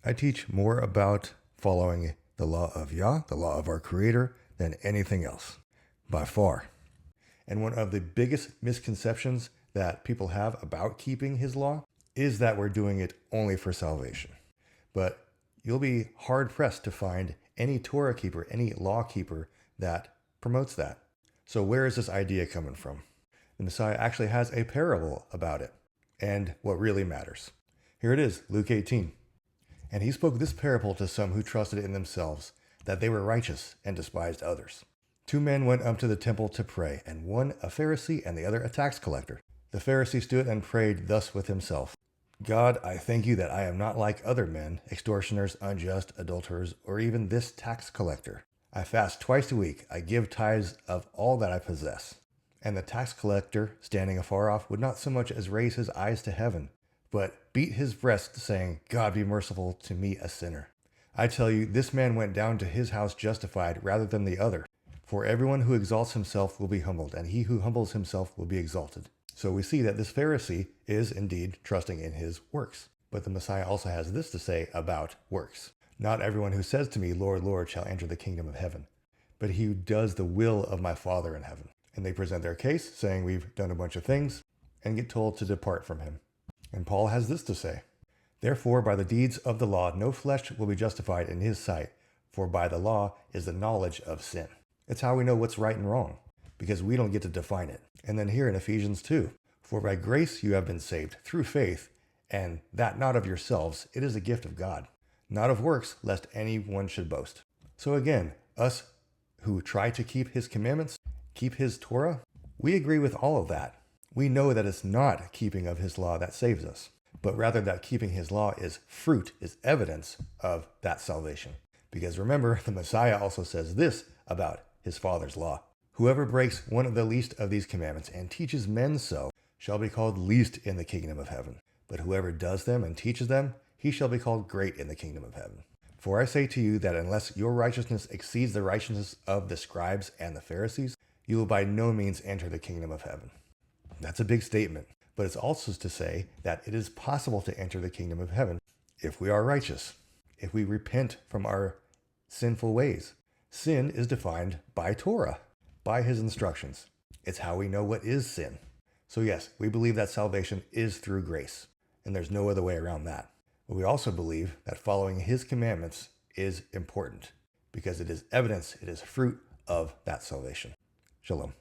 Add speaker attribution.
Speaker 1: I teach more about following the law of Yah, the law of our Creator, than anything else, by far. And one of the biggest misconceptions that people have about keeping His law is that we're doing it only for salvation. But you'll be hard-pressed to find any Torah keeper, any law keeper that promotes that. So where is this idea coming from? The Messiah actually has a parable about it and what really matters. Here it is, Luke 18. And he spoke this parable to some who trusted in themselves that they were righteous and despised others. 2 men went up to the temple to pray, and one a Pharisee and the other a tax collector. The Pharisee stood and prayed thus with himself: God, I thank you that I am not like other men, extortioners, unjust, adulterers, or even this tax collector. I fast twice a week. I give tithes of all that I possess. And the tax collector, standing afar off, would not so much as raise his eyes to heaven, but beat his breast, saying, God, be merciful to me, a sinner. I tell you, this man went down to his house justified rather than the other. For everyone who exalts himself will be humbled, and he who humbles himself will be exalted. So we see that this Pharisee is indeed trusting in his works. But the Messiah also has this to say about works. Not everyone who says to me, Lord, Lord, shall enter the kingdom of heaven, but he who does the will of my Father in heaven. And they present their case, saying we've done a bunch of things, and get told to depart from him. And Paul has this to say: Therefore, by the deeds of the law, no flesh will be justified in his sight, for by the law is the knowledge of sin. It's how we know what's right and wrong, because we don't get to define it. And then here in Ephesians 2, for by grace you have been saved through faith, and that not of yourselves, it is a gift of God, not of works, lest anyone should boast. So again, us who try to keep his commandments, keep his Torah, we agree with all of that. We know that it's not keeping of his law that saves us, but rather that keeping his law is fruit, is evidence of that salvation. Because remember, the Messiah also says this about his Father's law: whoever breaks one of the least of these commandments and teaches men so shall be called least in the kingdom of heaven. But whoever does them and teaches them, he shall be called great in the kingdom of heaven. For I say to you that unless your righteousness exceeds the righteousness of the scribes and the Pharisees, you will by no means enter the kingdom of heaven. That's a big statement, but it's also to say that it is possible to enter the kingdom of heaven if we are righteous, if we repent from our sinful ways. Sin is defined by Torah, by his instructions. It's how we know what is sin. So yes, we believe that salvation is through grace, and there's no other way around that. But we also believe that following his commandments is important, because it is evidence, it is fruit of that salvation. Shalom.